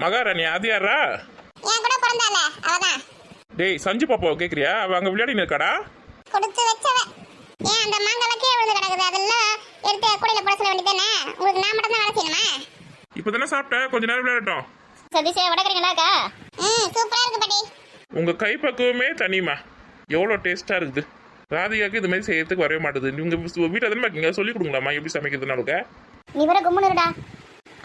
மகாராணி அது யாரா? என் கூட பிறந்தால அவதான். டேய் சஞ்சு பாப்பா கேக்குறியா? அவ அங்க விளையாடின்னு இருக்காடா. கொடுத்து வச்சவ. ஏன் அந்த மாங்கலாம் கீழே விழுந்து கிடக்குது, அதெல்லாம் எடுத்து கூடையில போட சொல்ல வேண்டியதானே? உங்களுக்கு நான் மட்டும் தான் வேலை செய்யணுமா? இப்பதானே சாப்பிட்ட, கொஞ்ச நேரம் விளையாடட்டும். சதீஷே வடக்கறீங்களாக்கா? சூப்பரா இருக்கு பாட்டி. உங்க கை பக்குவமே தனிமா, எவ்வளோ டேஸ்டா இருக்குது. ராதிகாக்கு இது மாதிரி செய்யறதுக்கு வரவே மாட்டுது. நீங்க வீட்டில் தானே இருக்கீங்க, சொல்லி கொடுங்களாம்மா எப்படி சமைக்கிறதுனாலுக்க. நீ வேற கும்முனுடா.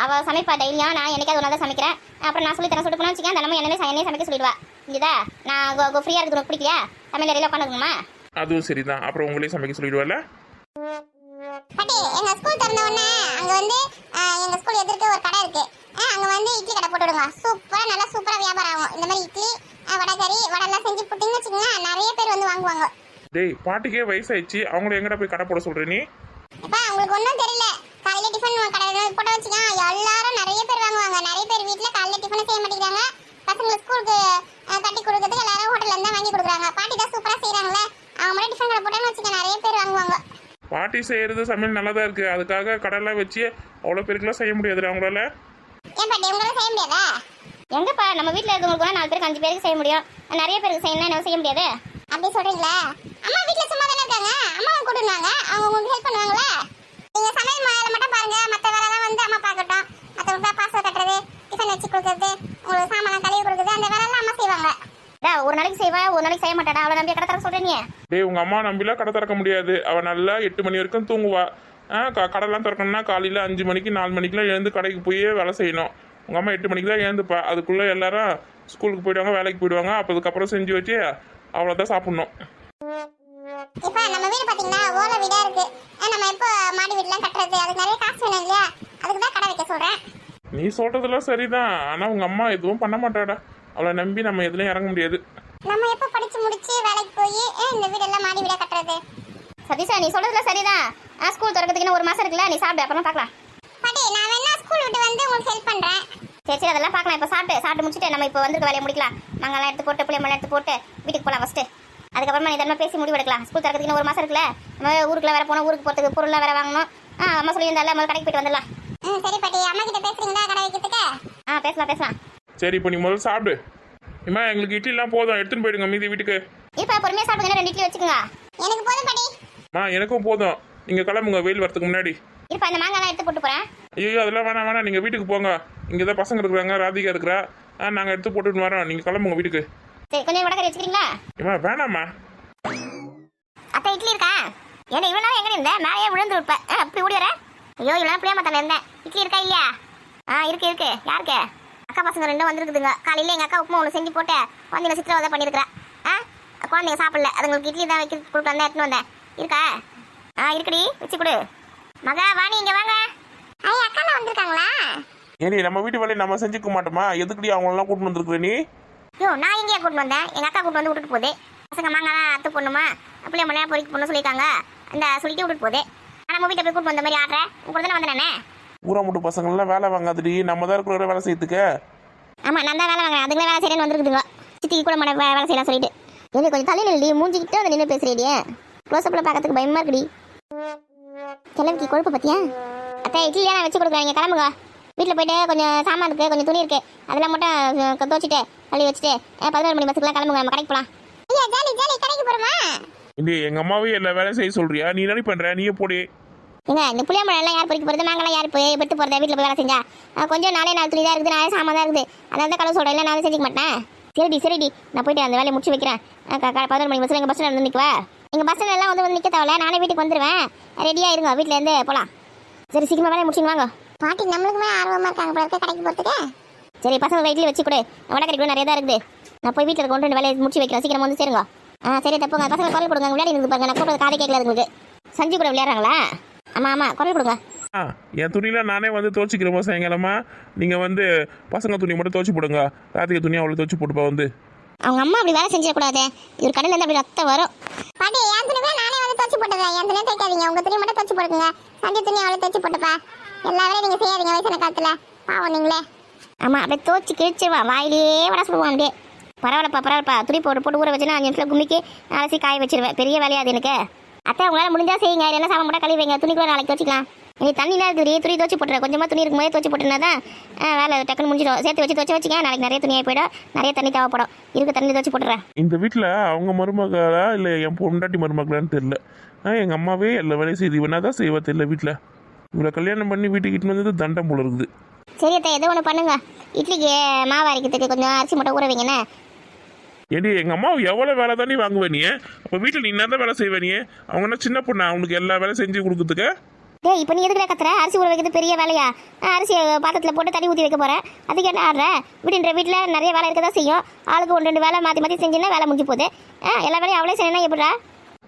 அவ சமைப்பா டெய்லியும், நான் என்னைக்காவது ஒரு நாள் தான் சமைக்கிறேன். அப்புறம் நான் சொல்லி தர சொல்லிட்டு போனா வச்சுக்கேன், தினமும் என்னையே சமைக்க சொல்லிடுவா. இங்கதா நான் ஃப்ரீயா இருக்குது, உனக்கு பிடிக்கலையா? சமையல் அறையில உட்காந்துருக்குமா? அதுவும் சரிதான், அப்புறம் உங்களே சமைக்க சொல்லிடுவால. பாட்டி எங்க ஸ்கூல் திறந்த உடனே அங்க வந்து எங்க ஸ்கூல் எதிர்க்க ஒரு கடை இருக்கு. அங்க வந்து இட்லி கடை போட்டு விடுங்க. சூப்பரா நல்லா சூப்பரா வியாபாரம் ஆகும். இந்த மாதிரி இட்லி வடகறி வடெல்லாம் செஞ்சு போட்டீங்கன்னு வச்சுக்கோங்க, நிறைய பேர் வந்து வாங்குவாங்க. டேய் பாட்டிக்கே வயசாயிடுச்சு, அவங்கள எங்கடா போய் கடை போட சொல்ற நீ? அப்பா உங்களுக்கு ஒன்றும் தெரியல, காலையில டிஃபன் கடை போட வச்சுக்கோங்க, எல்லாரும் நிறைய பேர் வாங்குவாங்க. நிறைய பேர் வீட்டுல காலையில டிஃபன் செய்ய மாட்டேங்கிறாங்க, பசங்க ஸ்கூலுக்கு கட்டி கொடுக்கறதுக்கு எல்லாரும் ஹோட்டல்ல இருந்தா வாங்கி கொடுக்குறாங்க. பாட்டி தான் சூப்பரா செய்யறாங்களே, அவங்க மட்டும் டிஃபன் கடை போட்டான்னு வச்சுக்கோங்க, நிறைய பேர் வாங்குவாங்க. பாட்டி செய்யறது சமையல் நல்லா தான் இருக்கு, அதுக்காக கடையெல்லாம் வச்சு அவ்வளோ பேருக்குலாம் செய்ய முடியாதுடா அவங்களால. ஏன் பாட்டி உங்களால செய்ய முடியாதா? எங்கப்பா நம்ம வீட்டில் இருக்கவங்களுக்கு 4 பேருக்கு 5 பேருக்கு செய்ய முடியும், நிறைய பேருக்கு செய்யணும், என்ன செய்ய முடியாது அப்படி சொல்றீங்களா? அம்மா வீட்டில் சும்மா தானே இருக்காங்க, அம்மாவை கூட்டுனாங்க, அவங்க உங்களுக்கு ஹெல்ப் பண்ணுவாங்களே. நீங்க சமையல் வேலை மட்டும் பாருங்க, மற்ற வேலைலாம் வந்து அம்மா பார்க்கட்டும். மற்றவங்க பாசம் கட்டுறது, டிஃபன் வச்சு கொடுக்கறது, உங்களுக்கு சாமான் கழுவி கொடுக்குறது, அந்த வேலைலாம் அம்மா செய்வாங்க. ஒரு நாளைக்கு செய்வா, ஒரு நாளைக்கு செய்ய மாட்டாடா, அவளை நம்பி கடை தர சொல்றீங்க? டேய் உங்க அம்மா நம்பிலாம் கடை திறக்க முடியாது, அவ நல்லா 8 மணி வரைக்கும் தூங்குவா. கடைலாம் திறக்கணும்னா காலையில் 5 மணிக்கு 4 மணிக்கெலாம் எழுந்து கடைக்கு போய் வேலை செய்யணும். உங்கள் அம்மா 8 மணிக்கு தான் எழுந்துப்பா, அதுக்குள்ளே எல்லாரும் ஸ்கூலுக்கு போயிடுவாங்க, வேலைக்கு போயிடுவாங்க. அப்போ அதுக்கப்புறம் செஞ்சு வச்சு அவ்வளோதான் சாப்பிட்ணும். இப்போ நம்ம வீடு பார்த்தீங்கன்னா ஓலை வீடாக இருக்கு, நம்ம எப்போ மாடி வீடுலாம் கட்டுறது, அதுக்கு நிறைய காசு வேணும் இல்லையா? அதுக்கு தான் கடை வைக்க சொல்கிறேன். நீ சொல்கிறதெல்லாம் சரிதான், ஆனால் உங்கள் அம்மா எதுவும் பண்ண மாட்டாடா, அவளை நம்பி நம்ம எதுலையும் இறங்க முடியாது. நம்ம எப்போ படித்து முடிச்சு வேலைக்கு போய் இந்த வீடெல்லாம் மாடி வீடாக கட்டுறது? சதீஷா நீ சொல்றதுல சரிதான். ஸ்கூல் திறக்கிறதுக்கு இன்னும் 1 மாசம் இருக்குல்ல, நீ சாப்பிடு, அப்புறம் பார்க்கலாம். பாட்டி நான் வேணா ஸ்கூல் விட்டு வந்து உங்களுக்கு ஹெல்ப் பண்றேன். சரி அதெல்லாம் பார்க்கலாம். இப்போ சாப்பிட்டு முடிச்சுட்டு நம்ம இப்போ வந்து வேலையை முடிக்கலாம். நாங்கெல்லாம் எடுத்து போட்டு புளியமெல்லாம் எடுத்து போட்டு வீட்டுக்கு போகலாம் ஃபர்ஸ்ட். அதுக்கப்புறமா நீ இதெல்லாம் பேசி முடிவு எடுக்கலாம். ஸ்கூல் திறக்கிறதுக்கு இன்னும் 1 மாசம் இருக்குல்ல, நம்ம ஊருக்குள்ள வேற போனோம், ஊருக்கு போகிறதுக்கு பொருள்லாம் வேற வாங்கணும். அம்மா சொல்லியிருந்தால நம்ம கடைக்கு போயிட்டு வந்துடலாம். சரி பாட்டி, அம்மா கிட்ட பேசுறீங்களா கடை வைக்கிறதுக்கு? பேசலாம். சரி இப்போ நீ முதல்ல சாப்பிடு. இம்மா எங்களுக்கு இட்லிலாம் போதும், எடுத்துன்னு போயிடுங்க மீதி வீட்டுக்கு. இப்போ பொறுமையாக சாப்பிடுங்க, 2 இட்லி வச்சுக்கோங்க. எனக்கு போதும் பாட்டி. எனக்கும் போதும், நீங்கள் கிளம்புங்க வெயில் வரதுக்கு முன்னாடி. இப்போ அந்த மாங்காய்லாம் எடுத்து போட்டு போகிறேன். ஐயோ அதெல்லாம் வேணாம், நீங்கள் வீட்டுக்கு போங்க. இங்கே தான் பசங்க இருக்கிறாங்க, ராதிகா இருக்கிறா. நாங்கள் எடுத்து போட்டுட்டு வரோம், நீங்கள் கிளம்புங்க வீட்டுக்கு. சரி கொஞ்சம் வடகறி வச்சுக்கிறீங்களா? ஏமா வேணாம்மா. அத்தை இட்லி இருக்கா? ஏன்னா இவ்வளோ நாள் எங்கே இருந்தேன், மேலே விழுந்து இருப்பேன். அப்படி ஓடி வரேன். ஐயோ இவ்வளோ புளியா மாத்தால இருந்தேன். இட்லி இருக்கா இல்லையா? இருக்கு. யாருக்கு? அக்கா பசங்க 2 வந்துருக்குதுங்க. காலையில் எங்கள் அக்கா உப்புமா ஒன்று செஞ்சு போட்டு குழந்தைங்க சித்திரவதை பண்ணியிருக்கிறேன். குழந்தைங்க சாப்பிடல, அதுங்களுக்கு இட்லி தான் வைக்க கொடுத்து வந்தேன், எடுத்துன்னு வந்தேன். இருக்கா? இருக்குடி, வச்சு கொடு. மகா வாணி இங்கே வாங்க. அக்கா வந்திருக்காங்களா? ஏனி நம்ம வீட்டு வேலையை நம்ம செஞ்சுக்க மாட்டோமா? எதுக்குடி அவங்களெல்லாம் கூட்டிட்டு வந்துருக்குற நீ? நான் எங்கேயா கூட்டிட்டு வந்தேன்? எங்கள் அக்கா கூட்டு வந்து விட்டுட்டு போகுது. பசங்க மாங்காலாம் அத்து பொண்ணுமா அப்படியே மலையா பொறிக்க பொண்ணு சொல்லியிருக்காங்க, அந்த சொல்லிட்டு விட்டுட்டு போகுது. ஆனால் நம்ம வீட்டை போய் கூட்டு வந்த மாதிரி ஆடுறேன். உங்க கூட தானே வந்தேனே. ஊரா முட்டு பசங்கள்லாம் வேலை வாங்காதுடி, நம்ம தான் இருக்கிற வேலை செய்யறதுக்கு. ஆமாம் நான் தான் வேலை வாங்குறேன், அதுங்களே வேலை செய்யறேன்னு வந்துருக்குதுங்க. சித்திக்கு கூட வேலை செய்யலாம் சொல்லிட்டு. எனக்கு கொஞ்சம் தள்ளி நில்லி, மூஞ்சிக்கிட்டே வந்து நின்று பேசுறீடியே. க்ளோஸ்அப்பில் பார்க்கறதுக்கு பயமா இருக்குடி. கிளம்பிக்கு கொழுப்பு பத்தியா? அத்தை இட்லியா நான் வச்சு கொடுக்குறேன், நீங்கள் கிளம்புங்க. வீட்டில் போயிட்டு கொஞ்சம் சாமான் இருக்குது, கொஞ்சம் துணி இருக்குது, அதெல்லாம் மட்டும் துவச்சிட்டு தள்ளி வச்சுட்டு 11 மணி பஸ்ஸுக்குலாம் கிளம்புங்க, நம்ம கடைக்கு போகலாம். ஐயா ஜாலி கடைக்கு போகிறோமா? இல்லை எங்கள் அம்மாவே எல்லா வேலையும் செய்ய சொல்றியா? நீ என்ன பண்ணுற? நீயே போடி. இந்த புளியம்பழம் எல்லாம் யார் பொறிக்க போகிறது, நாங்களாம் யார் போய் பெட்டு போகிறத? வீட்டில் போய் வேலை செஞ்சா கொஞ்சம் 4 துணி தான் இருக்குது, 4 சாமான் தான் இருக்குது, அதனால தான் கலவு சொல்கிறேன். இல்லை நான் செஞ்சுக்க மாட்டேன். சரிடி நான் போயிட்டு அந்த வேலையை முடிச்சு வைக்கிறேன். 11 மணி பஸ்ஸில் எங்கள் பஸ்ஸில் வந்து நிற்குவா. எங்கள் பஸ்ஸில் எல்லாம் வந்து நிற்க தேவையில்ல, நானே வீட்டுக்கு வந்துடுவேன். ரெடியாக இருங்க, வீட்டிலேருந்து போகலாம். சரி சீக்கிரமாக வேலையை முடிச்சுங்க வாங்க. பாட்டி நம்மளுக்குமே ஆர்வமாக இருக்காங்க போல இருக்க கடைக்கு போகிறதுக்கு. சரி பசங்க வீட்டில் வச்சு கொடு, வடக்கறி கூட நிறைய தான் இருக்குது. நான் போய் வீட்டில் கொண்டு வேலையை முடிச்சு வைக்கிறேன், சீக்கிரம் வந்து சேருங்க. சரி தப்புங்க, பசங்க குரல் கொடுங்க, விளையாடி இருந்து பாருங்க. நான் கூட காதை கேட்கல உங்களுக்கு. சஞ்சு கூட விளையாடுறாங்களா? ஆமாம் குரல் கொடுங்க. என் துணியெலாம் நானே வந்து துவச்சிக்கிறோமா சாயங்காலமா? நீங்கள் வந்து பசங்க துணி மட்டும் துவச்சி போடுங்க, ராத்திரி துணி அவ்வளோ துவச்சி போட்டுப்பா வந்து. அவங்க அம்மா அப்படி வேலை செஞ்சிடக்கூடாது, இவர் கடையில் இருந்து அப்படி ரத்தம் வரும். பாட்டி என் துணி நானே வந்து துவச்சி போட்டுறேன், என் துணியை தைக்காதீங்க, உங்கள் துணி மட்டும் துவச்சி போட்டுங்க. சஞ்சு துணி அவ்வளோ துவச்சி போட்டுப்பா. எல்லா வேலையும் நீங்கள் செய்யாதீங்க வயசான காலத்தில், பாவம் நீங்களே. ஆமாம் அப்படியே துவச்சி கிழிச்சிருவா, வாயிலேயே வர சொல்லுவான் அப்படியே. பரவாயில்லப்பா துணி போட்டு ஊற வச்சுன்னா 5 நிமிஷத்தில் கும்மிக்கு அலசி காய வச்சிருவேன். பெரிய வேலையாது எனக்கு. அத்தை உங்களால் முடிஞ்சா செய்யுங்க, இல்லைன்னா சாமான் மட்டும் கழுவி வைங்க, துணி கூட நாளைக்கு துவச்சிக்கலாம். நீ தண்ணிலாம் இருக்குது துணி துவச்சி போட்டுற, கொஞ்சமாக துணி இருக்கும் போதே துவச்சி போட்டுனா தான் வேலை டக்குன்னு முடிஞ்சிடும். சேர்த்து வச்சு வச்சுக்க, நாளைக்கு நிறைய துணியாக போயிடும், நிறைய தண்ணி தேவைப்படும். இருக்க தண்ணி துவச்சி போட்டுறேன். இந்த வீட்டில் அவங்க மருமகளா இல்லை என் பொண்டாட்டி மருமகளான்னு தெரில. எங்கள் அம்மாவே எல்லா வேலையும் செய்து இவனா தான் செய்வா தெரியல. வீட்டில் இவளை கல்யாணம் பண்ணி வீட்டுக்கு இட்டுன்னு வந்தது தண்டம் போல இருக்குது. சரி அத்தை, ஏதோ ஒன்று பண்ணுங்க. இட்லிக்கு மாவு அரைக்கிறதுக்கு கொஞ்சம் அரிசி மட்டும் ஊற வைங்கண்ணே. ஏடி எங்கள் அம்மா எவ்வளோ வேலை தானே வாங்குவே நீ? அப்போ வீட்டில் நீ என்ன தான் வேலை செய்வே நீ? அவங்க என்ன சின்ன பொண்ணா அவனுக்கு எல்லா வேலையும் செஞ்சு கொடுக்குறதுக்கு? டேய், இப்போ நீ எதுக்குல கத்துற? அரிசி ஊற வைக்கிறது பெரிய வேலையா? அரிசி பாத்திரத்தில் போட்டு தண்ணி ஊற்றி வைக்க போகிறேன், அதுக்கு என்ன ஆடுற? வீட்டில் நிறைய வேலை இருக்க தான் செய்யும். ஆளுக்கு 1-2 வேலை மாற்றி மாற்றி செஞ்சுன்னா வேலை முடிஞ்சு போகுது. எல்லா வேலையும் அவளே செய்யணும் எப்படிடா?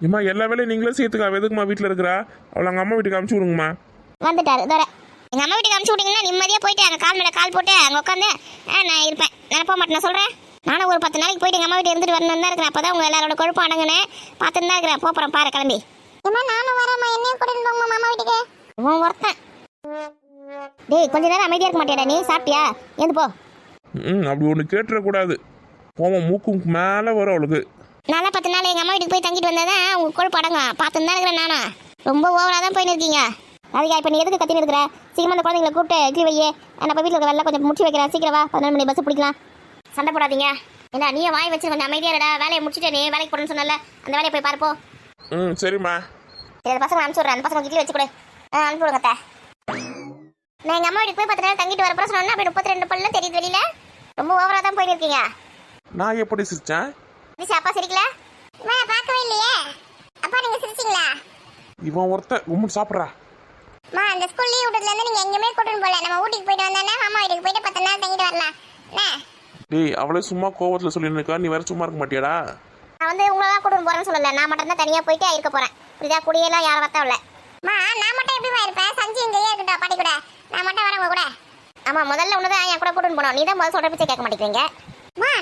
இம்மா எல்லா வேலையும் நீங்களே சேர்த்துக்கா. எதுக்குமா வீட்டில் இருக்கிறா? அவளை அவங்க அம்மா வீட்டுக்கு அனுப்பிச்சி விடுங்கம்மா. வந்துட்டாரு தோற. எங்கள் அம்மா வீட்டுக்கு அனுப்பிச்சி விட்டீங்கன்னா நிம்மதியாக போயிட்டு அங்கே கால் மேலே கால் போட்டு அங்கே உட்காந்து நான் இருப்பேன். நான் போக மாட்டேன் சொல்கிறேன். நானும் ஒரு 10 நாளைக்கு போயிட்டு எங்கள் அம்மா வீட்டு இருந்துட்டு வரணும் தான் இருக்கிறேன். அப்போ தான் உங்கள் எல்லாரோட குழப்பம் அடங்குனே பார்த்துன்னு தான் இருக்கிறேன். போகிறேன் பாரு கிளம்பி. நானும் வரேம்மா, என்னையும் கூட்டிட்டு போங்க மாமா வீட்டுக்கு. உன் ஒருத்தன். டேய், கொஞ்ச நேரம் அமைதியாக இருக்க மாட்டியாடா நீ? சாப்பிட்டியா? ஏந்து போ. அப்படி ஒன்று கேட்டுறக்கூடாது. போவோம், மூக்கு மேலே வரும் அவளுக்கு. நான்லாம் 10 நாள் எங்கள் அம்மா வீட்டுக்கு போய் தங்கிட்டு வந்தால் தான் உங்கள் குழப்பம் அடங்கும். பார்த்துன்னு தான் இருக்கிறேன் நானும். ரொம்ப ஓவராக தான் போயின்னு இருக்கீங்க. அதுக்கா இப்போ நீ எதுக்கு கத்தின்னு இருக்கிற? சீக்கிரமாக அந்த குழந்தைங்களை கூப்பிட்டு இட்லி வையே. நம்ம வீட்டில் இருக்க வேலை கொஞ்சம் முடிச்சு வைக்கிறேன். சீக்கிரம் வா, 11 மணி பஸ் பிடிக்கலாம். சண்டை போடாதீங்க. ஏன்னா நீயே வாய் வச்சு கொஞ்சம் அமைதியாக இருடா. வேலையை முடிச்சுட்டு நீ வேலைக்கு போடணும்னு சொன்னல, அந்த வேலையை போய் பார்ப்போம். சரிம்மா. சரி, பசங்க அனுப்பிச்சி விட்றேன். அந்த பசங்க இட்லி வச்சு கொடு. அனுப்பி விடுங்க அத்தை. நான் எங்கள் அம்மா வீட்டுக்கு போய் 10 நாள் தங்கிட்டு வரப்போ சொன்னேன்னா அப்படி 32 பல்ல தெரியுது வெளியில. ரொம்ப ஓவராக தான் போயிட்டு இருக்கீங்க. நான் எப்படி சிரிச்சேன்? அப்பா சிரிக்கல? பார்க்கவே இல்லையே. அப்பா நீங்க சிரிச்சிங்களா? இவன் ஒருத்தன் ரொம்ப சாப்பிட்றா. அந்த ஸ்கூல் லீவ் விட்டதுலேருந்து நீங்கள் எங்கேயுமே கூட்டின்னு போகல. நம்ம ஊட்டிக்கு போயிட்டு வந்தோன்னா அம்மா வீட்டுக்கு போயிட்டு 10 நாள் தங்கிட்டு வரலாம். டேய், அவளே சும்மா கோவத்தில் சொல்லின்னு இருக்கா, நீ வேற சும்மா இருக்க மாட்டியாடா? நான் வந்து உங்களை தான் கூட்டின்னு போகிறேன்னு சொல்லலை. நான் மட்டும் தான் தனியாக போயிட்டு இருக்க போகிறேன். புரியுதா? குடியெல்லாம் யாரும் வரத்தா இல்லை. நான் மட்டும் எப்படிமா இருப்பேன்? சஞ்சி இங்கேயே இருக்கட்டும் பாட்டி கூட. நான் மட்டும் வரேன் உங்க கூட. ஆமாம், முதல்ல ஒன்று தான் என் கூட கூட்டின்னு போனோம். நீ தான் முதல் சொல்கிற பிச்சை கேட்க மாட்டேங்கிறீங்க.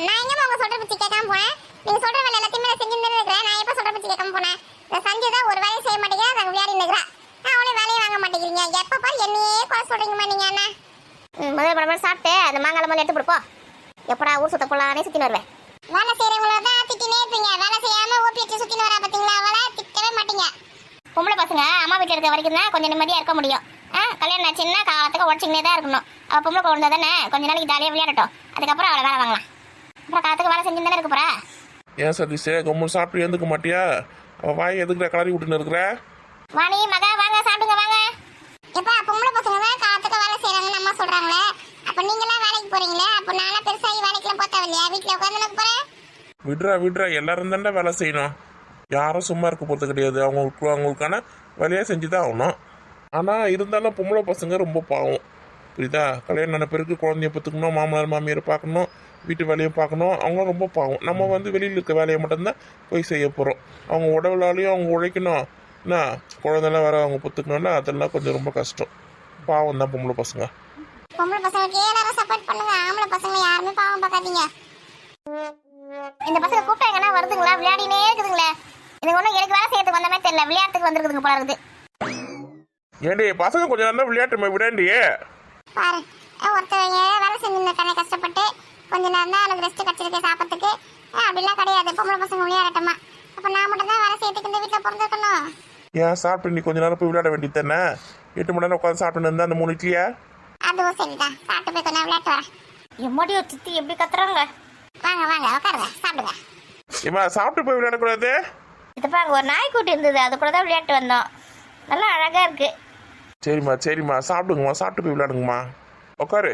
நான் எங்கேம்மா உங்கள் சொல்கிற பிச்சை கேட்காம போனேன்? நீங்கள் சொல்கிற வேலை எல்லாத்தையுமே செஞ்சு இருக்கிறேன். நான் எப்போ சொல்கிற பிச்சை கேட்காம போனேன்? இந்த சஞ்சு தான் ஒரு வேலையை செய்ய மாட்டேங்கிறா, நாங்கள் விளையாடி நிற்கிறேன். அவளே வேலையை வாங்க மாட்டேங்கிறீங்க. எப்போ பாரு என்னையே குறை சொல்கிறீங்கம்மா நீங்கள். என்ன முதல் படமே சாப்பிட்டு அந்த மாங்காய் முதல்ல எடுத்து கொடுப்போம். எப்படா ஊர் சுத்த போலானே சுற்றின்னு வருவேன். வேலை செய்கிறவங்கள தான் திட்டினே இருப்பீங்க. வேலை செய்யாமல் ஓப்பி வச்சு சுற்றின்னு வரா பார்த்தீங்களா? அவளை திட்டவே மாட்டீங்க. பொம்பளை பசங்க அம்மா வீட்டில் இருக்க வரைக்கும் தான் கொஞ்சம் நிம்மதியாக இருக்க முடியும். கல்யாணம் ஆச்சுன்னா காலத்துக்கு உடச்சிக்கினே தான் இருக்கணும். அவள் பொம்பளை குழந்தை தானே, கொஞ்ச நாளைக்கு ஜாலியாக விளையாடட்டும். அதுக்கப்புறம் அவளை வேலை வாங்கலாம். அப்புறம் காலத்துக்கு வேலை செஞ்சு தானே இருக்க போகிறா. ஏன் சதீஷே கம்மு சாப்பிட்டு எழுந்துக்க மாட்டியா? அவள் வாய் எதுக்குற கலரி விட்டுன்னு இருக்கிற? வாணி மகா வாங்க சாப்பிடுங்க வாங்க. எப்பா பொம்பளை பசங்க தான் காலத்துக்கு வேலை செய்கிறாங்கன்னு அம்மா சொல்கிறாங்களே, அப்போ நீங்களாம் வேலைக்கு போகிறீங்களே, அப்போ நானும் பெருசாகி வேலைக்கெல்லாம் போத்தா இல்லையா? வீட்டில் உட்காந்து போகிறேன். விட்றா எல்லாரும் தாண்டா வேலை செய்யணும். யாரும் சும்மா இருக்க போகிறது கிடையாது. அவங்களுக்கான வேலையை செஞ்சு தான் ஆகணும். ஆனால் இருந்தாலும் பொம்பளை பசங்க ரொம்ப பாவம். புரியுதா? கல்யாணம் ஆன பிறகு குழந்தைய பார்த்துக்கணும், மாமனார் மாமியாரை பார்க்கணும், வீட்டு வேலையை பார்க்கணும். அவங்க ரொம்ப பாவம். நம்ம வந்து வெளியில் இருக்க வேலையை மட்டும்தான் போய் செய்ய போகிறோம். அவங்க உடவுலாலையும் அவங்க உழைக்கணும். என்ன குழந்தைலாம் வேற அவங்க பார்த்துக்கணும்னா அதெல்லாம் கொஞ்சம் ரொம்ப கஷ்டம். பாவம் தான் பொம்பளை பசங்க. பொம்பளை பசங்களுக்கு எல்லாரும் சப்போர்ட் பண்ணுங்க. ஆம்பளை பசங்க யாருமே பாவம் பார்க்காதீங்க. இந்த பசங்க கூப்பிட்டா எங்கன்னா வருதுங்களா? விளையாடினே இருக்குதுங்களே. இது ஒன்றும் எனக்கு வேலை செய்யறதுக்கு வந்த மாதிரி தெரியல. விளையாட்டுக்கு வந்துருக்குதுங்க போல இருக்குது. ஏண்டி பசங்க கொஞ்சம் நல்லா விளையாட்டுமே விடாண்டியே. பாரு, ஒருத்தவங்க வேலை செஞ்சுருக்கானே கஷ்டப்பட்டு கொஞ்ச நேரம் தான் எனக்கு ரெஸ்ட் கிடச்சிருக்கு சாப்பிட்றதுக்கு. அப்படிலாம் கிடையாது. பொம்பளை பசங்க விளையாடட்டமா? அப்போ நான் மட்டும் தான் வேலை செய்யறதுக்கு இந்த வீட்டில் பிறந்திருக்கணும். ஏன் சாப்பிட்டு நீ கொஞ்ச நேரம் போய் விளையாட வேண்டியது தானே? 8 மணி நேரம் உட்காந்து சாப்பிட்டு இருந்தா அந்த 3 இட்லியா? அதுவும் சரிதான். சாப்பிட்டு போய் கொஞ்சம் விளையாட்டு வரேன். எம்மாடியோ சித்தி எப்படி கத்துறாங்க. வாங்க வாங்க உட்காருங்க சாப்பிடுங்க. ஏமா சாப்பிட்டு போய் விளையாடக்கூடாது? இதுப்பா அங்கே ஒரு நாய்க்குட்டி இருந்தது, அது கூட தான் விளையாட்டு வந்தோம். நல்லா அழகாக இருக்கு. சரிம்மா சாப்பிடுங்கம்மா. சாப்பிட்டு போய் விளையாடுங்கம்மா. உட்காரு.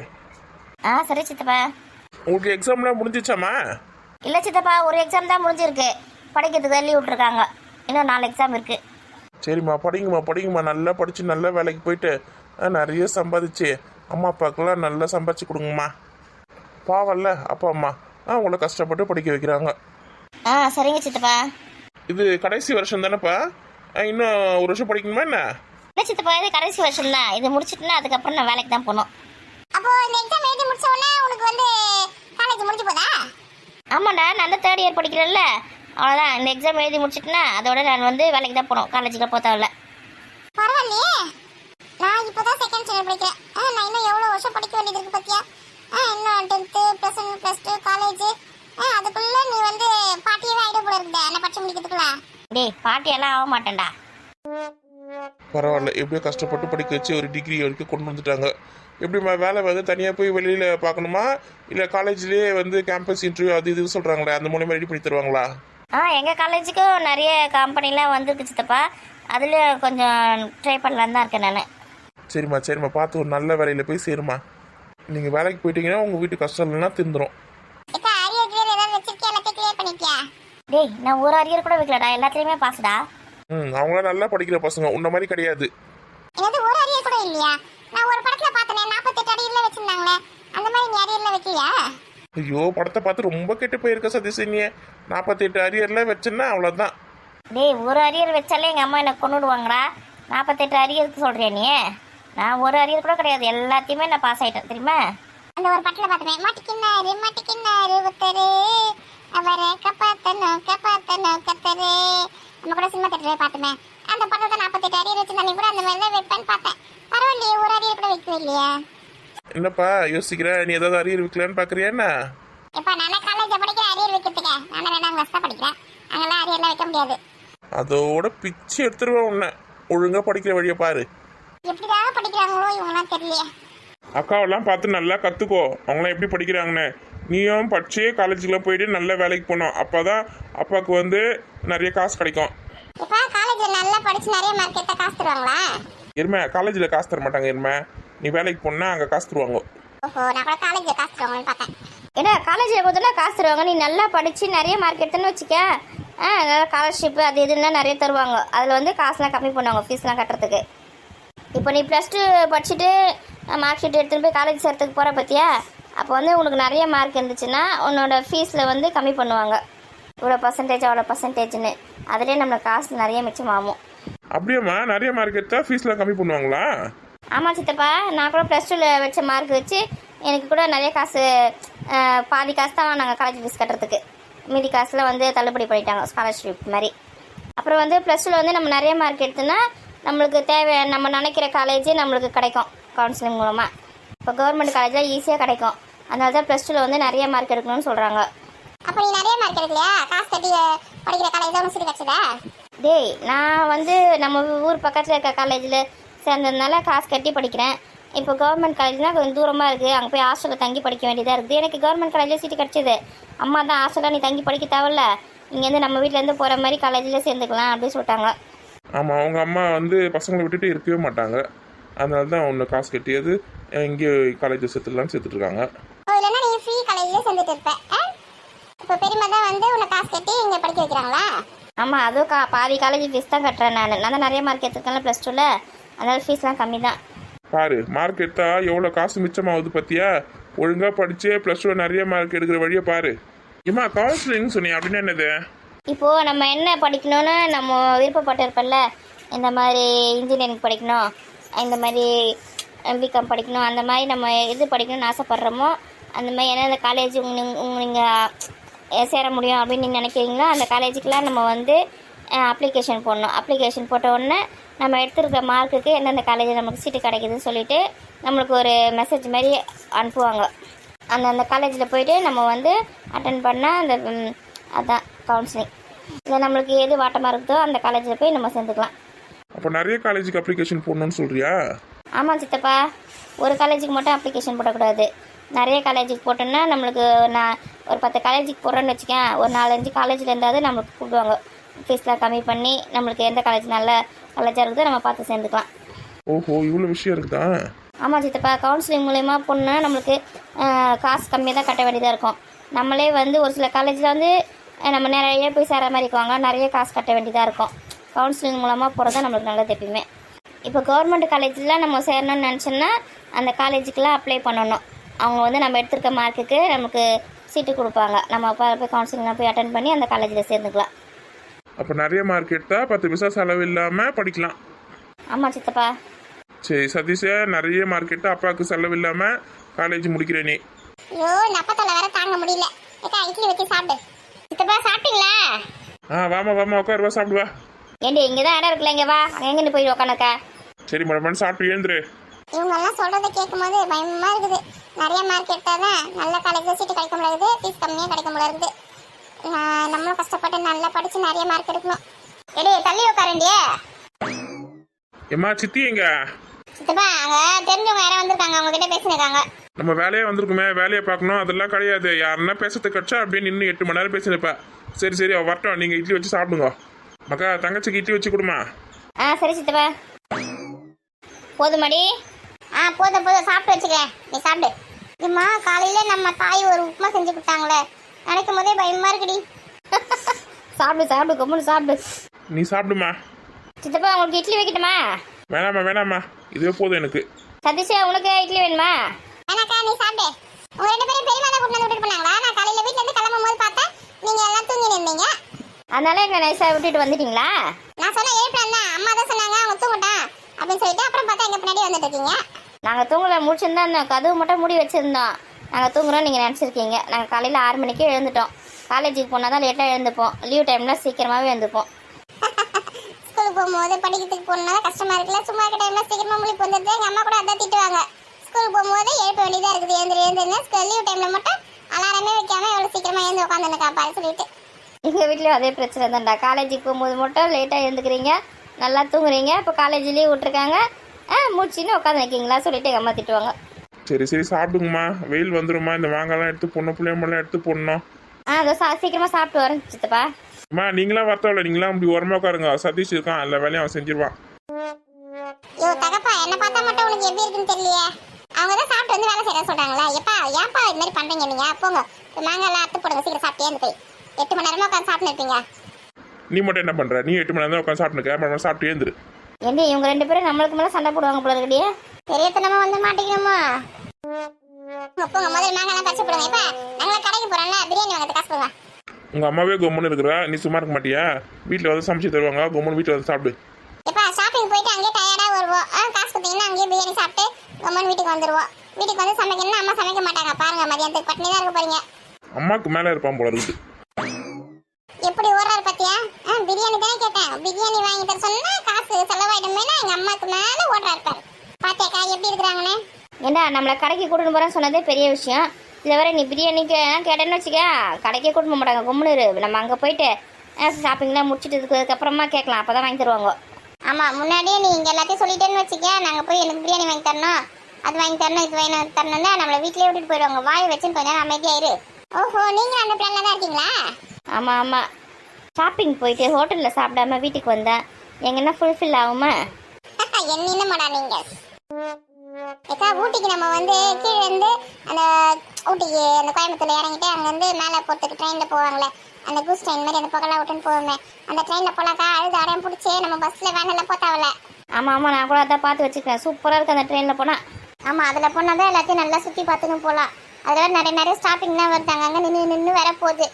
சரி சித்தப்பா. உங்களுக்கு எக்ஸாம்லாம் முடிஞ்சிச்சாம்மா? இல்லை சித்தப்பா, ஒரு எக்ஸாம் தான் முடிஞ்சிருக்கு. படிக்கிறதுக்கு தான் லீவ் விட்ருக்காங்க. இன்னும் 4 எக்ஸாம் இருக்கு. சரிம்மா படிங்கம்மா. நல்லா படித்து நல்ல வேலைக்கு போயிட்டு நிறைய சம்பாதிச்சு அம்மா அப்பாவுக்கெல்லாம் நல்லா சம்பாதிச்சு கொடுங்கம்மா. பாவல்ல அப்பா அம்மா உங்களை கஷ்டப்பட்டு படிக்க வைக்கிறாங்க. சரிங்க சித்தப்பா. இது கடைசி வருஷம் தானேப்பா? இன்னும் ஒரு வருஷம் படிக்கணுமா என்ன? இல்லை சித்தப்பா, இது கடைசி வருஷம் தான். இது முடிச்சிட்டுனா அதுக்கப்புறம் நான் வேலைக்கு தான் போகணும். அப்போ இந்த எக்ஸாம் எழுதி முடிச்ச உடனே உனக்கு வந்து காலேஜ் முடிஞ்சு போதா? ஆமாண்டா, நான் தான் 3rd இயர் படிக்கிறேன்ல, அவ்வளோதான். இந்த எக்ஸாம் எழுதி முடிச்சிட்டுனா அதோட நான் வந்து வேலைக்கு தான் போகணும். காலேஜுக்கு போக தேவையில்ல. பரவாயில்லையே, நான் இப்போ தான் 2nd ஸ்டாண்டர்ட் படிக்கிறேன். நான் இன்னும் எவ்வளோ வருஷம் படிக்க வேண்டியது இருக்கு பார்த்தியா? இன்னும் 10th +1 +2 காலேஜ். அதுக்குள்ள நீ வந்து பாட்டியவே ஆகிட போல இருக்குதே என்ன படிச்சு முடிக்கிறதுக்குள்ள. டேய் பாட்டியெல்லாம் ஆக மாட்டேன்டா. பரவாயில்ல, எப்படியோ கஷ்டப்பட்டு படிக்க வச்சு ஒரு டிகிரி வரைக்கும் கொண்டு வந்துட்டாங்க. எப்படிம்மா வேலை வந்து தனியாக போய் வெளியில் பார்க்கணுமா, இல்லை காலேஜ்லேயே வந்து கேம்பஸ் இன்டர்வியூ அது இது சொல்கிறாங்களே அந்த மூலியமாக ரெடி பண்ணி தருவாங்களா? எங்கள் காலேஜுக்கும் நிறைய கம்பெனிலாம் வந்துருக்கு சித்தப்பா. அதுலேயும் கொஞ்சம் ட்ரை பண்ணலான்னு தான் இருக்கேன் நான். சரிம்மா பார்த்து ஒரு நல்ல வேலையில் போய் சேருமா. நீங்கள் வேலைக்கு போயிட்டீங்கன்னா உங்கள் வீட்டு கஷ்டம் இல்லைன்னா திருந்துடும். டேய், நான் ஒரு அரியர் கூட வைக்கலடா, எல்லாத்துலேயுமே பாஸ்டா. அவங்களாம் நல்லா படிக்கிற பசங்க, உன்ன மாதிரி கிடையாது. என்னது ஒரு அரியர் கூட இல்லையா? நான் ஒரு படத்துல பார்த்தனே 48 அரியர்ல வச்சிருந்தாங்களே, அந்த மாதிரி நீ அரியர்ல வைக்கலையா? ஐயோ, படத்தை பார்த்து ரொம்ப கெட்டு போயிருக்க சதீஷனியே. 48 அரியர்ல வச்சேன்னா அவ்வளோதான். டேய், ஒரு அரியர் வச்சாலே எங்கள் அம்மா எனக்கு கொண்டுடுவாங்கடா. 48 அரியருக்கு சொல்றியா நீ? நான் ஒரு அரியர் கூட கிடையாது, எல்லாத்தையுமே நான் பாஸ் ஆயிட்டேன் தெரியுமா? அந்த ஒரு படத்துல பார்த்தனே மாட்டிக்கினாரு ஒருத்தரு, அவரை கப்பாத்தனும் கத்தரு. நம்ம கூட சினிமா தேட்டரே பார்த்தமே, அந்த படத்தை 48 அரியர் வச்சிருந்தாலும் கூட அந்த மாதிரி தான் வைப்பேன்னு பார்த்தேன். பரவாயில்லையே, ஒரு அரியர் கூட வைக்கவே இல்லையா? என்னப்பா யோசிக்கிற, நீ ஏதாவது அரியர் வைக்கலான்னு பார்க்குறியா என்ன? இப்போ நான் காலேஜ் படிக்கிற அரியர் வைக்கிறதுக்கு நான் 2ஆம் கிளாஸ் தான் படிக்கிறேன். அங்கெல்லாம் அரியர்லாம் வைக்க முடியாது. அதோட பிச்சு எடுத்துருவேன் உன்னை. ஒழுங்காக படிக்கிற வழியை பாரு. எப்படிதான் படிக்கிறாங்களோ இவங்களாம் தெரியலையே. அக்காவெல்லாம் பார்த்து நல்லா கற்றுக்கோ, அவங்களாம் எப்படி படிக்கிறாங்கன்னு. நீயும் படிச்சே காலேஜுக்குள்ள போயிட்டு நல்ல வேலைக்கு போனோம், அப்போ தான் அப்பாவுக்கு வந்து நிறைய காசு கிடைக்கும். இப்போ காலேஜில் நல்லா படிச்சு நிறைய மார்க் எடுத்தா காசு தருவாங்களா? எருமை, காலேஜில் காசு தர மாட்டாங்க எருமை. நீ வேலைக்கு போனா அங்கே காசு தருவாங்க. ஓஹோ, நான் கூட காலேஜில் காசு தருவாங்கன்னு பார்த்தேன். ஏன்னா காலேஜில் பார்த்தோன்னா காசு தருவாங்க. நீ நல்லா படித்து நிறைய மார்க் எடுத்தேன்னு வச்சுக்க, நல்லா ஸ்காலர்ஷிப்பு அது இதுலாம் நிறைய தருவாங்க. அதில் வந்து காசுலாம் கம்மி பண்ணுவாங்க ஃபீஸ்லாம் கட்டுறதுக்கு. இப்போ நீ +2 படிச்சுட்டு மார்க் ஷீட் எடுத்துகிட்டு போய் காலேஜ் சேர்த்துக்கு போகிற பற்றியா, அப்போ வந்து உனக்கு நிறைய மார்க் இருந்துச்சுன்னா உன்னோட ஃபீஸில் வந்து கம்மி பண்ணுவாங்க. இவ்வளோ பர்சன்டேஜ் அவ்வளோ பர்சன்டேஜ்னு, அதிலே நம்மளுக்கு காசு நிறைய மிச்சமாகும். அப்படியேம்மா, நிறைய மார்க் எடுத்தா ஃபீஸ்லாம் கம்மி பண்ணுவாங்களா? ஆமாம் சித்தப்பா, நான் கூட +2ல வச்ச மார்க் வச்சு எனக்கு கூட நிறைய காசு, பாதி காசு தான் நாங்கள் காலேஜ் ஃபீஸ் கட்டுறதுக்கு, மீதி காசில் வந்து தள்ளுபடி பண்ணிட்டாங்க ஸ்காலர்ஷிப் மாதிரி. அப்புறம் வந்து +2ல வந்து நம்ம நிறைய மார்க் எடுத்தோன்னா நம்மளுக்கு நம்ம நினைக்கிற காலேஜ் நம்மளுக்கு கிடைக்கும் கவுன்சிலிங் மூலமாக. இப்போ கவர்மெண்ட் காலேஜில் ஈஸியாக கிடைக்கும். அதனால தான் +2ல வந்து நிறைய மார்க் எடுக்கணும்னு சொல்கிறாங்க. அப்போ நீ நிறைய மார்க் எடுக்கலையா? காசு கட்டி படிக்கிற காலேஜ் தான் சீட் கிடச்சதா? டேய், நான் வந்து நம்ம ஊர் பக்கத்தில் இருக்க காலேஜில் சேர்ந்ததுனால காசு கட்டி படிக்கிறேன். இப்போ கவர்மெண்ட் காலேஜ்னால் கொஞ்சம் தூரமாக இருக்குது, அங்கே போய் ஹாஸ்டலில் தங்கி படிக்க வேண்டியதாக இருக்குது. எனக்கு கவர்மெண்ட் காலேஜில் சீட்டு கிடச்சிது. அம்மா தான் ஹாஸ்டலில் நீ தங்கி படிக்க தேவையில்ல, இங்கேருந்து நம்ம வீட்டிலேருந்து போகிற மாதிரி காலேஜில் சேர்ந்துக்கலாம் அப்படின்னு சொல்லிட்டாங்க. ஆமாம், அவங்க அம்மா வந்து பசங்களை விட்டுட்டு இருக்கவே மாட்டாங்க. அதனால தான் ஒன்று காசு கட்டியது இங்கே காலேஜில் சேர்த்துடலான்னு சேர்த்துட்ருக்காங்க. இல்லைன்னா நீ ஃப்ரீ காலேஜில் சேர்ந்துட்டு இருப்பேன். இப்போ பெரியம்மா தான் வந்து உன்னை காசு கட்டி இங்கே படிக்க வைக்கிறாங்களா? ஆமாம், அதுவும் பாதி காலேஜ் ஃபீஸ் தான் கட்டுறேன். நான் தான் நிறைய மார்க் எடுத்துருக்கேன் +2ல, அதனால ஃபீஸ்லாம் கம்மி தான். பாரு, மார்க் எடுத்தா எவ்வளோ காசு மிச்சமாகுது பார்த்தியா? ஒழுங்காக படித்து +2 நிறைய மார்க் எடுக்கிற வழியை பாரு. ஏம்மா, கவுன்சிலிங் சொன்னி அப்படின்னு என்னது? இப்போது நம்ம என்ன படிக்கணும்னு நம்ம விருப்பப்பட்டிருப்பல்ல, இந்த மாதிரி இன்ஜினியரிங் படிக்கணும், இந்த மாதிரி பிகாம் படிக்கணும், அந்த மாதிரி நம்ம எது படிக்கணும்னு ஆசைப்பட்றோமோ அந்த மாதிரி எந்தெந்த காலேஜ் நீங்கள் சேர முடியும் அப்படின்னு நீங்கள் நினைக்கிறீங்களோ அந்த காலேஜுக்கெலாம் நம்ம வந்து அப்ளிகேஷன் போடணும். அப்ளிகேஷன் போட்ட உடனே நம்ம எடுத்துருக்க மார்க்குக்கு எந்தெந்த காலேஜில் நமக்கு சீட்டு கிடைக்குதுன்னு சொல்லிவிட்டு நம்மளுக்கு ஒரு மெசேஜ் மாதிரி அனுப்புவாங்க. அந்த காலேஜில் போயிட்டு நம்ம வந்து அட்டன் பண்ணால் அந்த அதான் கவுன்சிலிங். இல்லை நம்மளுக்கு எது வாட்டமாக இருக்குதோ அந்த காலேஜில் போய் நம்ம சேர்ந்துக்கலாம். அப்போ நிறைய காலேஜுக்கு அப்ளிகேஷன் போடணும்னு சொல்கிறியா? ஆமாம் சித்தப்பா, ஒரு காலேஜுக்கு மட்டும் அப்ளிகேஷன் போடக்கூடாது. நிறைய காலேஜுக்கு போட்டோன்னா நம்மளுக்கு நான் ஒரு 10 காலேஜுக்கு போடுறேன்னு வச்சுக்கேன், ஒரு 4-5 காலேஜில் இருந்தாவது நம்மளுக்கு கூப்பிடுவாங்க. ஃபீஸ்லாம் கம்மி பண்ணி நம்மளுக்கு எந்த காலேஜ் நல்ல காலேஜாக இருக்குதோ நம்ம பார்த்து சேர்ந்துக்கலாம். ஓஹோ, இவ்வளோ விஷயம் இருக்குதா? ஆமாம் சித்தப்பா, கவுன்சிலிங் மூலயமா போனோன்னா நம்மளுக்கு காசு கம்மியாக தான் கட்ட வேண்டியதாக இருக்கும். நம்மளே வந்து ஒரு சில காலேஜில் வந்து நம்ம நிறைய போய் சேர மாதிரி இருக்குவாங்க, நிறைய காசு கட்ட வேண்டியதாக இருக்கும். கவுன்சிலிங் மூலமாக போகிறது தான் நம்மளுக்கு நல்லது எப்பயுமே. இப்போ கவர்மெண்ட் காலேஜில் நம்ம சேரணும்னு நினச்சோன்னா அந்த காலேஜுக்கெலாம் அப்ளை பண்ணணும். அவங்க வந்து நம்ம எடுத்துருக்க மார்க்குக்கு நமக்கு சீட்டு கொடுப்பாங்க. நம்ம போய் கவுன்சிலிங்கில் போய் அட்டன் பண்ணி அந்த காலேஜில் சேர்ந்துக்கலாம். அப்போ நிறைய மார்க் எடுத்தால் 10 பைசா செலவு இல்லாமல் படிக்கலாம். ஆமாம் சித்தப்பா. சரி சதீஷே, நிறைய மார்க் எடுத்தால் அப்பாவுக்கு செலவு இல்லாமல் காலேஜ் முடிக்கிறேன் நீ. ஐயோ, நப்பத்தலை வேற தாங்க முடியல. இட்லி வச்சு சாப்பிடு. சித்தப்பா சாப்பிட்டீங்களா? வாமா உட்காருவா, சாப்பிடுவா. ஏண்டி இங்கே தான் இடம் இருக்குல்ல, இங்கே வா, எங்கேருந்து போய் உட்காந்துக்கா. சரி மேடம், சாப்பிட்டு எழுந்துரு. இவங்கெல்லாம் சொல்கிறத கேட்கும்போது பயமாக இருக்குது. நிறைய மார்க் எடுத்தால் தான் நல்ல காலேஜில் சீட்டு கிடைக்க முடியாது, ஃபீஸ் கம்மியாக கிடைக்க முடியாது. நம்மளும் கஷ்டப்பட்டு நல்லா படித்து நிறைய மார்க் எடுக்கணும். எடி தள்ளி உட்காரண்டியே. ஏம்மா சித்தி எங்க? சித்தப்பா அங்க தெரிஞ்சவங்க யாரும் வந்திருக்காங்க, அவங்க கிட்ட பேசினிருக்காங்க. நம்ம வேலையே வந்திருக்குமே, வேலையை பார்க்கணும், அதெல்லாம் கிடையாது. யாருன்னா பேசுறதுக்கு கட்சா அப்படியே நின்று 8 மணி நேரம் பேசினிருப்பா. சரி சரி, அவ வரட்டும், நீங்கள் இட்லி வச்சு சாப்பிடுங்க. மக்கா தங்கச்சிக்கு இட்லி வச்சு கொடுமா. சரி சித்தப்பா. போதுமாடி? போதும் போதும், சாப்பிட்டு வச்சுக்கிறேன், நீ சாப்பிடு. அம்மா காலையில நம்ம தாய் ஒரு உப்புமா செஞ்சு கொடுத்தாங்களே, நினைக்கும் போதே பயமா இருக்குடி. சாப்பிடு சாப்பிடு, கம்முன்னு சாப்பிடு. நீ சாப்பிடுமா. சித்தப்பா உங்களுக்கு இட்லி வைக்கட்டுமா? வேணாம்மா வேணாம்மா, இதுவே போதும் எனக்கு. சதீஷா உனக்கு இட்லி வேணுமா? வேணாக்கா, நீ சாப்பிடு. உங்க 2 பேரும் பெரியமா தான் கூட்டிட்டு விட்டுட்டு போனாங்களா? நான் காலையில வீட்ல இருந்து கிளம்பும் போது பார்த்தா நீங்க எல்லாம் தூங்கி நின்றீங்க. அதனால எங்க நைஸா விட்டுட்டு வந்துட்டீங்களா? நான் சொன்ன எழுப்பலாம் தான், அம்மா தான் சொன்னாங்க அவங்க தூங்கட்டும் அப்படின்னு சொல்லிட்டு அப்புறம் பார்த்தா எங்க பின்னாடி வந்துட்டு இருக்கீங்க. நாங்க தூங்கல, முடிச்சிருந்தா அந்த கதவு மட்டும் மூடி வச்சிருந்தோம். நாங்க தூங்குறோம் நீங்க நினைச்சிருக்கீங்க. நாங்க காலையில 6 மணிக்கே எழுந்துட்டோம். காலேஜுக்கு போனா தான் லேட்டா எழுந்துப்போம், லீவ் டைம்ல சீக்கிரமாவே எழுந்துப்போம். ஸ்கூலுக்கு போகும்போது படிக்கிறதுக்கு போனா கஷ்டமா இருக்குல்ல, சும்மா இருக்க டைம்ல சீக்கிரமா முழிப்பு வந்துட்டு எங்க அம்மா கூட அதான் திட்டுவாங்க. ஸ்கூலுக்கு போகும்போது எழுப்ப வேண்டியதா இருக்குது, எழுந்துருங்க, லீவ் டைம்ல மட்டும் அலாரமே வைக்காம எவ்வளவு சீக்கிரமா எழுந்து உட்காந்துருக்கா பாரு சொல்லிட்டு. எங்க வீட்லயும் அதே பிரச்சனை தான்டா. காலேஜுக்கு போகும்போது மட்டும் லேட்டா எழுந்துக்கிறீங்க, நல்லா தூங்குறீங்க. இப்போ காலேஜ் லீவ் விட்டுருக்காங்க, முடிச்சின்னு உட்காந்து வைக்கீங்களா சொல்லிட்டு எங்க அம்மா திட்டுவாங்க. சரி சரி சாப்பிடுங்கம்மா, வெயில் வந்துருமா. இந்த மாங்காய்லாம் எடுத்து போடணும், புளியம்பழம் எடுத்து போடணும். அதோ சீக்கிரமா சாப்பிட்டு வரேன் சித்தப்பா. அம்மா நீங்களாம் வரத்தவில்ல, நீங்களாம் அப்படி உரமா உட்காருங்க. சதீஷ் இருக்கான், எல்லா வேலையும் அவன் செஞ்சிருவான். தகப்பா என்ன பார்த்தா மட்டும் உனக்கு எப்படி இருக்குன்னு தெரியலையே. அவங்க தான் சாப்பிட்டு வந்து வேலை செய்ய சொல்றாங்களா? எப்பா ஏன்பா இது மாதிரி பண்றீங்க நீங்க? போங்க மாங்காய்லாம் அறுத்து போடுங்க, சீக்கிரம் சாப்பிட்டே இருந்து போய் 8 மணி நேரமா உட்காந்து சாப்பிட்டு இருப்பீங்க. நீ மட்டும் என்ன பண்ற? நீ 8 மணி நேரம் உட்காந்து சாப்பிட்டுக்க, அப்புறம் சாப்பிட்டு ஏந்துரு. ஏண்டி இவங்க 2 பேரும் நம்மளுக்கு மேல சண்டை போடுவாங்க போல இருக்கடியே. தெரியத்தனமா வந்து மாட்டிக்கணுமா? போங்க முதல்ல மாங்காய்லாம் பறிச்சு போடுங்க. இப்ப நாங்க கடைக்கு போறோம்ல, பிரியாணி வாங்க காசு போடுங்க. உங்க அம்மாவே கொம்முன்னு இருக்கிறா, நீ சும்மா இருக்க மாட்டியா? வீட்டில் வந்து சமைச்சு தருவாங்க, கொம்முன்னு வீட்டில் வந்து சாப்பிடு. இப்ப ஷாப்பிங் போயிட்டு அங்கேயே டயர்டா வருவோம், காசு கொடுத்தீங்கன்னா அங்கேயே பிரியாணி சாப்பிட்டு கொம்முன்னு வீட்டுக்கு வந்துருவோம். வீட்டுக்கு வந்து சமைக்கணும்னா அம்மா சமைக்க மாட்டாங்க பாருங்க, மதியானத்துக்கு பட்டினி தான் இருக்க போறீங்க. அம்மாக்கு மேல இருப்பான் போல இருக்குது. எப்படி ஓடுறாரு பாத்தியா? பிரியாணி தான் கேட்டேன், பிரியாணி வாங்கி தர சொன்னா காசு செலவாயிடுமே, எங்க அம்மாக்கு மேல ஓடுறாரு பாரு. பாத்தியாக்கா எப்படி இருக்கிறாங்கன்னு? ஏண்டா நம்மள கடைக்கு கூட்டிட்டு போறேன்னு சொன்னதே பெரிய விஷயம், இதுல வர நீ பிரியாணிக்கு கேட்டேன்னு வச்சுக்க, கடைக்கே கூட்டிட்டு போக மாட்டாங்க. கும்முனு நம்ம அங்க போயிட்டு ஷாப்பிங்லாம் முடிச்சுட்டு அப்புறமா கேட்கலாம், அப்பதான் வாங்கி தருவாங்க. ஆமா முன்னாடியே நீ இங்க எல்லாத்தையும் சொல்லிட்டேன்னு வச்சுக்க, நாங்க போய் எனக்கு பிரியாணி வாங்கி தரணும், அது வாங்கி தரணும், இது வாங்கி தரணும்னா நம்மள வீட்லயே விட்டுட்டு போயிடுவாங்க. வாய் வச்சுன்னு கொஞ்ச நேரம் அமைதியாயிரு. ஓஹோ நீங்க அந்த பிளான்ல தான் இருக்கீங்களா? ஆமா ஆமா, ஷாப்பிங் போயிட்டு ஹோட்டல்ல சாப்பிடாம வீட்டுக்கு வந்தா எங்கன்னா ஃபுல்ஃபில் ஆகுமா? என்ன மாடா நீங்க ஏக்கா, ஊட்டிக்கு நம்ம வந்து கீழே இருந்து அந்த ஊட்டிக்கு அந்த கோயம்புத்தூர்ல இறங்கிட்டு அங்க இருந்து மேலே போறதுக்கு ட்ரெயின்ல போவாங்களே, அந்த கூஸ் ட்ரெயின் மாதிரி அந்த பகலா விட்டுன்னு போவோமே, அந்த ட்ரெயின்ல போலாக்கா. அழுது அடையம் பிடிச்சி நம்ம பஸ்ல வேன்ல போத்தாவல. ஆமா ஆமா, நான் கூட அதான் பார்த்து வச்சுக்கிறேன், சூப்பரா இருக்கு அந்த ட்ரெயின்ல போனா. ஆமா அதுல போனாதான் எல்லாத்தையும் நல்லா சுத்தி பார்த்துன்னு போகலாம். அதுல நிறைய ஸ்டாப்பிங்லாம் வருதாங்க, அங்க நின்று வேற போகுது,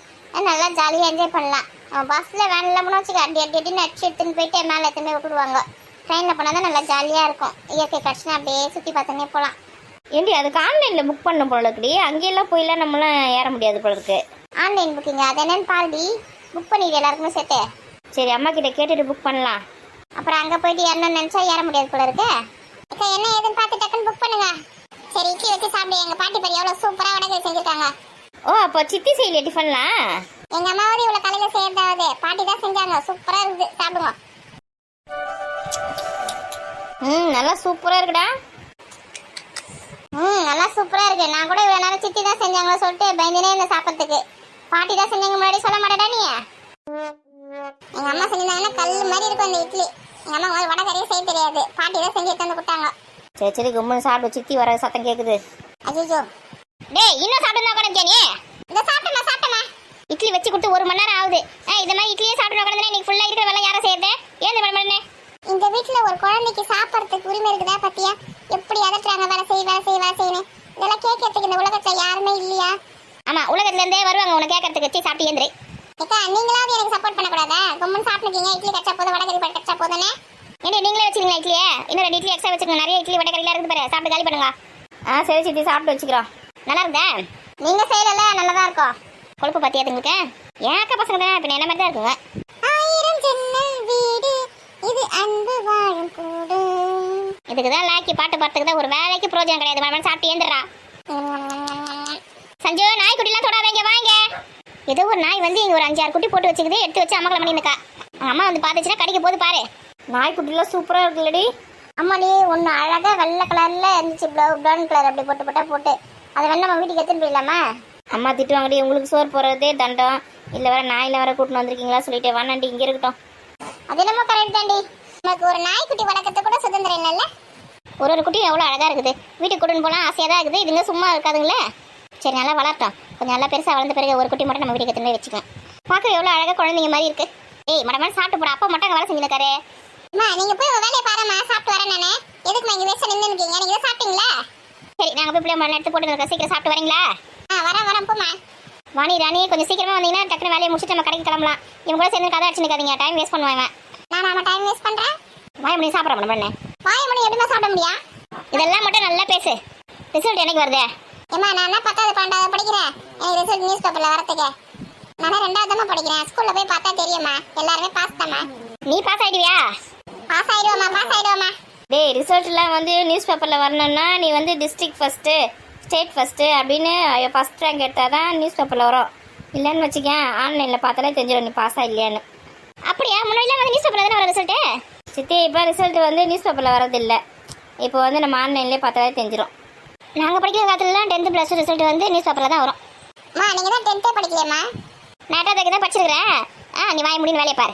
நல்லா ஜாலியா என்ஜாய் பண்ணலாம். பஸ்ல வேன்ல போனா வச்சுக்க அடி அடி அடின்னு அடிச்சு எடுத்துன்னு போயிட்டு மேலே எடுத்துன்னு போய் விட்டுடுவாங்க. ட்ரெயினில் போனால் தான் நல்லா ஜாலியாக இருக்கும், இயற்கை காட்சினா அப்படியே சுற்றி பார்த்துன்னே போகலாம். ஏண்டி அதுக்கு ஆன்லைனில் புக் பண்ண போல இருக்குடி, அங்கேயெல்லாம் போயெல்லாம் நம்மளாம் ஏற முடியாது போல இருக்கு. ஆன்லைன் புக்கிங்க அது என்னன்னு பாருடி, புக் பண்ணிடு எல்லாருக்குமே சேர்த்து. சரி அம்மா கிட்ட கேட்டுட்டு புக் பண்ணலாம், அப்புறம் அங்கே போயிட்டு ஏறணும்னு நினச்சா ஏற முடியாது போல இருக்கு. அக்கா என்ன ஏதுன்னு பார்த்து டக்குன்னு புக் பண்ணுங்க. சரி இட்லி வச்சு சாப்பிடு, எங்கள் பாட்டி பேர் எவ்வளோ சூப்பராக வடகை செஞ்சுருக்காங்க. ஓ அப்போ சித்தி செய்யல டிஃபன்லாம்? எங்கள் அம்மாவது இவ்வளோ காலையில் செய்யறதாவது, பாட்டி தான் செஞ்சாங்க, சூப்பராக இருக்குது, சாப்பிடுங்க. நல்லா சூப்பரா இருக்குடா. நல்லா சூப்பரா இருக்கு. நான் கூட இவ்வளவு நேரம் சித்தி தான் செஞ்சாங்களோ சொல்லிட்டு பயந்துனே இந்த சாப்பிட்றதுக்கு. பாட்டி தான் செஞ்சாங்க முன்னாடி சொல்ல மாட்டேடா நீ? எங்க அம்மா செஞ்சாங்கன்னா கல் மாதிரி இருக்கும் அந்த இட்லி. எங்க அம்மா வடை கறியே செய்ய தெரியாது, பாட்டி தான் செஞ்சு எடுத்து கொடுத்தாங்க. சரி சரி கும்முன்னு சாப்பிடு, சித்தி வர சத்தம் கேக்குது. அஜிஜோ டேய் இன்னும் சாப்பிட்டு தான் உட்காந்து நீ? இந்த சாப்பிட்டமா இட்லி வச்சு கொடுத்து 1 மணி நேரம் ஆகுது. இந்த மாதிரி இட்லியே சாப்பிட்டு உட்காந்து இன்னைக்கு ஃபுல்லா இருக்கிற வேலை யாரை செய்யறது? ஏன் பண்ணு? இந்த வீட்டுல ஒரு குழந்தைக்கு சாப்பிடறதுக்கு உரிமை இருக்குதா பத்தியா? எப்படி அதட்டுறாங்க, வேலை செய்யணும். இதெல்லாம் கேட்கறதுக்கு இந்த உலகத்துல யாருமே இல்லையா? ஆமா உலகத்துல இருந்தே வருவாங்க உனக்கு கேட்கறதுக்கு. வச்சு சாப்பிட்டு ஏந்திரு. ஏக்கா நீங்களாவது எனக்கு சப்போர்ட் பண்ணக்கூடாதா? கம்மன் சாப்பிட்டுக்கீங்க, இட்லி கச்சா போதும் வடகறி கச்சா போதும்னே. ஏன்னா நீங்களே வச்சுக்கீங்களா இட்லியே? இன்னும் 2 இட்லி எக்ஸ்ட்ரா வச்சுக்கோங்க, நிறைய இட்லி வடகறிலாம் இருக்குது பாரு, சாப்பிட்டு காலி பண்ணுங்க. சரி சித்தி சாப்பிட்டு வச்சுக்கிறோம். நல்லா இருக்குதா? நீங்க செய்யல நல்லதா இருக்கும். கொழுப்பு பத்தியா உங்களுக்கு? ஏக்கா பசங்க தான் இப்ப என்ன மாதிரி தான் இருக்குங்க. 1000 ஜன்னல் வீடு இது அன்பு வாழும் கூடு. இதுக்குதான் லாக்கி பாட்டு பாட்டுக்கு தான் ஒரு வேலைக்கு பிரோஜனம் கிடையாது. மாமன் சாப்பிட்டு ஏந்துடுறா. சஞ்சு நாய்க்குட்டிலாம் தொடாதீங்க வாங்க. ஏதோ ஒரு நாய் வந்து இங்க ஒரு 5-6 குட்டி போட்டு வச்சுக்குது, எடுத்து வச்சு அம்மாக்களை பண்ணிருக்கா. அம்மா வந்து பாத்துச்சுன்னா கடிக்க போது பாரு. நாய்க்குட்டிலாம் சூப்பராக இருக்குல்லடி. அம்மாடி ஒன்று அழகாக வெள்ளை கலரில் இருந்துச்சு, ப்ரௌன் கலர் அப்படி போட்டு அதை வேணா நம்ம வீட்டுக்கு எடுத்துன்னு போயிடலாமா? அம்மா திட்டுவாங்கடி, உங்களுக்கு சோறு போடுறதே தண்டம், இல்லை வேற நாயில் வேற கூட்டின்னு வந்திருக்கீங்களா சொல்லிட்டு வேணாண்டி இங்கே இருக்கட்டும். அது என்னமோ கரெக்ட் தாண்டி, நமக்கு ஒரு நாய்க்குட்டி வளர்க்கறது கூட சுதந்திரம் இல்லைல்ல. ஒரு குட்டி எவ்வளோ அழகாக இருக்குது, வீட்டுக்கு கூட்டின்னு போனால் ஆசையாக தான் இருக்குது, இதுங்க சும்மா இருக்காதுங்களே. சரி நல்லா வளர்த்தோம், கொஞ்சம் நல்லா பெருசாக வளர்ந்த பிறகு ஒரு குட்டி மட்டும் நம்ம வீட்டுக்கு எடுத்துன்னு போய் வச்சுக்கலாம். பார்க்க எவ்வளோ அழகாக குழந்தைங்க மாதிரி இருக்கு. ஏய் மடமான சாப்பிட்டு போட, அப்பா மட்டும் வேலை செஞ்சுருக்காரு. அம்மா நீங்க போய் வேலையை பாருமா, சாப்பிட்டு வரேன் நானே. எதுக்கு இங்கே வேஸ்ட் நின்று இருக்கீங்க, நீங்க சாப்பிட்டீங்களா? சரி நாங்கள் போய் பிள்ளை எடுத்து போட்டு இருக்கோம், சீக்கிரம் சாப்பிட்டு வரீங்களா? வரேன் போமா. வாணி ராணி கொஞ்சம் சீக்கிரமா வந்தீங்கன்னா டக்குனு வேலையை முடிச்சுட்டு நம்ம கடைக்கு கிளம்பலாம். இவங்க கூட சேர்ந்து கதை அடிச்சுக்காதீங்க, டைம் வேஸ்ட் பண்ணுவாங்க. நான் டைம் வேஸ்ட் பண்றேன். வாய மணி சாப்பிட பண்ணேன். வாய மணி எப்படிமா சாப்பிட முடியா? இதெல்லாம் மட்டும் நல்லா பேசு. ரிசல்ட் என்னைக்கு வருது? ஏமா நான் 10வது 12வது படிக்கிறேன், எனக்கு ரிசல்ட் நியூஸ் பேப்பர்ல வரதுக்கு. நான் 2வது தான் படிக்கிறேன், ஸ்கூல்ல போய் பார்த்தா தெரியுமா, எல்லாருமே பாஸ் தாமா. நீ பாஸ் ஆயிடுவியா? பாஸ் ஆயிடுவோமா. டேய் ரிசல்ட்லாம் வந்து நியூஸ் பேப்பரில் வரணும்னா நீ வந்து டிஸ்ட்ரிக்ட் ஃபஸ்ட்டு, ஸ்டேட் ஃபஸ்ட்டு அப்படின்னு ஃபஸ்ட் ரேங்க் எடுத்தால் தான் நியூஸ் பேப்பரில் வரும். இல்லைன்னு வச்சுக்கேன், ஆன்லைனில் பார்த்தாலே தெரிஞ்சிடும் நீ பாஸா இல்லையான்னு. அப்படியா? முன்னாடிலாம் வந்து நியூஸ் பேப்பரில் தானே வர ரிசல்ட்டு? சித்தி இப்போ ரிசல்ட் வந்து நியூஸ் பேப்பரில் வரதில்லை, இப்போ வந்து நம்ம ஆன்லைன்லேயே பார்த்தாலே தெரிஞ்சிடும். நாங்கள் படிக்கிற காலத்துலலாம் 10th + ரிசல்ட் வந்து நியூஸ் பேப்பரில் தான் வரும். நீங்கள் தான் 10th படிக்கலையம்மா? நான் 8வது தான் படிச்சிருக்கிறேன். நீ வாய முடின்னு வேலையை பாரு.